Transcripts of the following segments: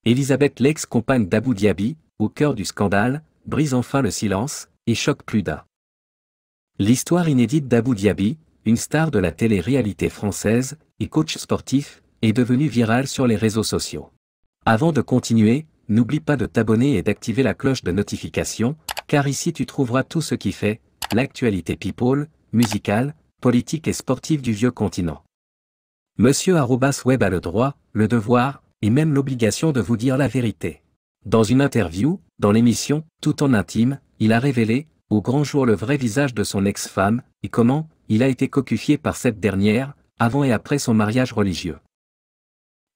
Elisabeth, l'ex-compagne d'Abou Diaby, au cœur du scandale, brise enfin le silence, et choque plus d'un. L'histoire inédite d'Abou Diaby, une star de la télé-réalité française, et coach sportif, est devenue virale sur les réseaux sociaux. Avant de continuer, n'oublie pas de t'abonner et d'activer la cloche de notification, car ici tu trouveras tout ce qui fait l'actualité people, musicale, politique et sportive du vieux continent. Monsieur @web a le droit, le devoir, et même l'obligation de vous dire la vérité. Dans une interview, dans l'émission « Tout en intime », il a révélé, au grand jour, le vrai visage de son ex-femme, et comment il a été cocufié par cette dernière, avant et après son mariage religieux.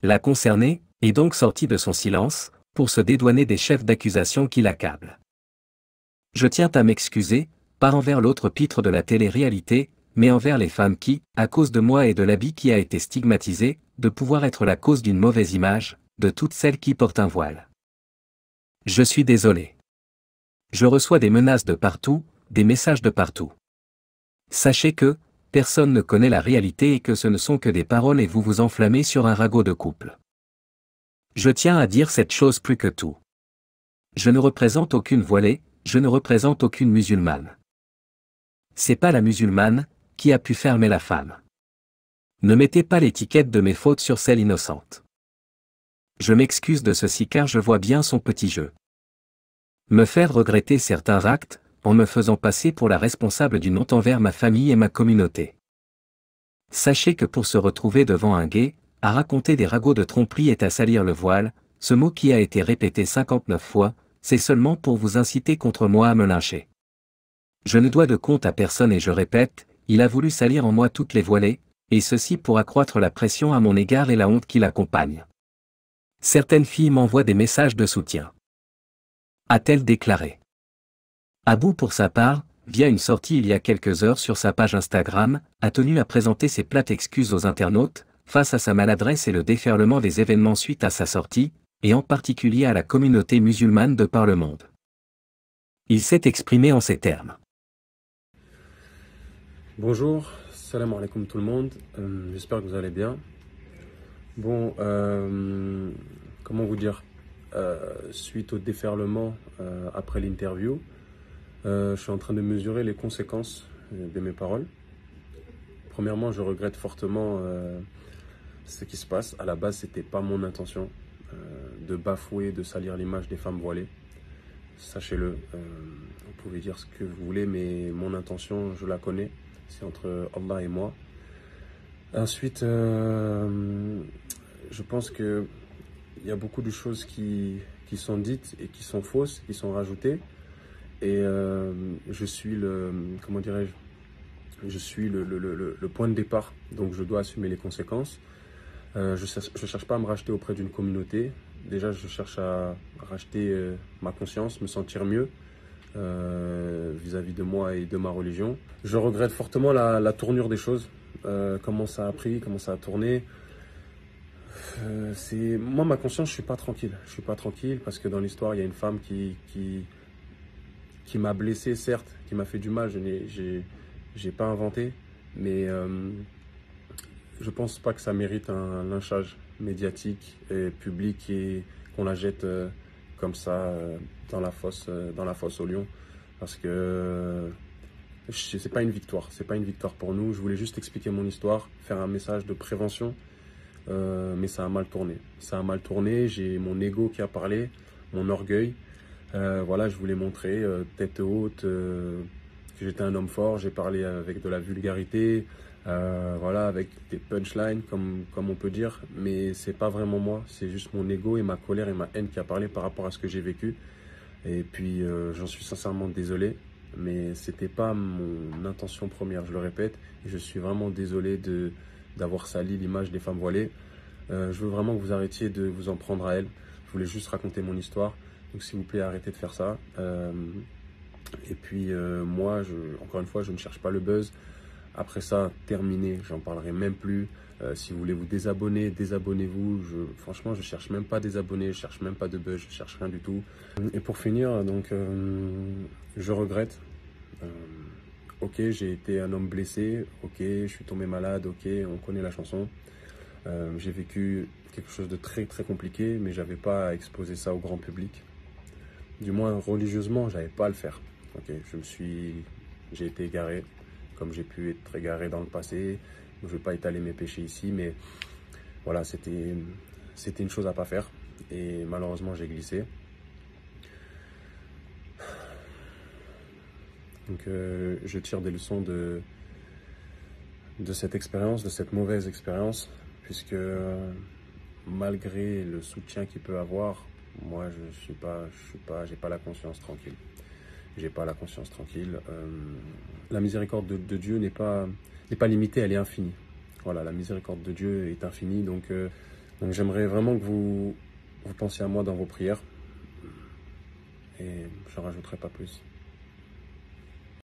La concernée est donc sortie de son silence, pour se dédouaner des chefs d'accusation qui l'accablent. Je tiens à m'excuser, pas envers l'autre pitre de la télé-réalité, mais envers les femmes qui, à cause de moi et de l'habit qui a été stigmatisé, de pouvoir être la cause d'une mauvaise image, de toutes celles qui portent un voile. Je suis désolé. Je reçois des menaces de partout, des messages de partout. Sachez que, personne ne connaît la réalité et que ce ne sont que des paroles et vous vous enflammez sur un ragot de couple. Je tiens à dire cette chose plus que tout. Je ne représente aucune voilée, je ne représente aucune musulmane. C'est pas la musulmane qui a pu fermer la femme. Ne mettez pas l'étiquette de mes fautes sur celle innocente. Je m'excuse de ceci car je vois bien son petit jeu. Me faire regretter certains actes, en me faisant passer pour la responsable d'une honte envers ma famille et ma communauté. Sachez que pour se retrouver devant un gay, à raconter des ragots de tromperie et à salir le voile, ce mot qui a été répété 59 fois, c'est seulement pour vous inciter contre moi à me lyncher. Je ne dois de compte à personne et je répète, il a voulu salir en moi toutes les voilées, et ceci pour accroître la pression à mon égard et la honte qui l'accompagne. Certaines filles m'envoient des messages de soutien. A-t-elle déclaré. Abou pour sa part, via une sortie il y a quelques heures sur sa page Instagram, a tenu à présenter ses plates excuses aux internautes, face à sa maladresse et le déferlement des événements suite à sa sortie, et en particulier à la communauté musulmane de par le monde. Il s'est exprimé en ces termes. Bonjour, salam alaikum tout le monde, j'espère que vous allez bien. Bon, comment vous dire, suite au déferlement après l'interview, je suis en train de mesurer les conséquences de mes paroles. Premièrement, je regrette fortement ce qui se passe. À la base, c'était pas mon intention de bafouer, de salir l'image des femmes voilées. Sachez-le, vous pouvez dire ce que vous voulez, mais mon intention, je la connais. C'est entre Allah et moi. Ensuite, je pense qu'il y a beaucoup de choses qui sont dites et qui sont fausses, qui sont rajoutées. Et je suis comment dirais-je, je suis le point de départ, donc je dois assumer les conséquences. Je cherche pas à me racheter auprès d'une communauté. Déjà, je cherche à racheter ma conscience, me sentir mieux vis-à-vis de moi et de ma religion. Je regrette fortement la tournure des choses, comment ça a pris, comment ça a tourné. Moi, ma conscience, je suis pas tranquille. Je suis pas tranquille parce que dans l'histoire, il y a une femme qui m'a blessé, certes, qui m'a fait du mal. J'ai pas inventé, mais je pense pas que ça mérite un lynchage médiatique et public et qu'on la jette comme ça dans la fosse au lion, parce que c'est pas une victoire, c'est pas une victoire pour nous. Je voulais juste expliquer mon histoire, faire un message de prévention, mais ça a mal tourné. Ça a mal tourné, j'ai mon ego qui a parlé, mon orgueil. Voilà, je voulais montrer tête haute que j'étais un homme fort. J'ai parlé avec de la vulgarité, voilà, avec des punchlines comme on peut dire, mais c'est pas vraiment moi, c'est juste mon ego et ma colère et ma haine qui a parlé par rapport à ce que j'ai vécu. Et puis j'en suis sincèrement désolé, mais c'était pas mon intention première, je le répète, et je suis vraiment désolé d'avoir sali l'image des femmes voilées. Je veux vraiment que vous arrêtiez de vous en prendre à elles. Je voulais juste raconter mon histoire, donc s'il vous plaît arrêtez de faire ça. Et puis moi, encore une fois, je ne cherche pas le buzz. Après ça, terminé, j'en parlerai même plus. Si vous voulez vous désabonner, désabonnez-vous. Franchement, je cherche même pas des abonnés, je cherche même pas de buzz, je cherche rien du tout. Et pour finir, donc, je regrette. Ok, j'ai été un homme blessé. Ok, je suis tombé malade. Ok, on connaît la chanson. J'ai vécu quelque chose de très très compliqué, mais j'avais pas à exposer ça au grand public. Du moins religieusement, j'avais pas à le faire. Ok, j'ai été égaré, comme j'ai pu être égaré dans le passé. Je vais pas étaler mes péchés ici, mais voilà, c'était une chose à pas faire. Et malheureusement, j'ai glissé. Donc, je tire des leçons de cette expérience, de cette mauvaise expérience, puisque malgré le soutien qu'il peut avoir, moi, j'ai pas la conscience tranquille. J'ai pas la conscience tranquille. La miséricorde de Dieu n'est pas limitée, elle est infinie. Voilà, la miséricorde de Dieu est infinie, donc j'aimerais vraiment que vous pensiez à moi dans vos prières, et je n'en rajouterai pas plus.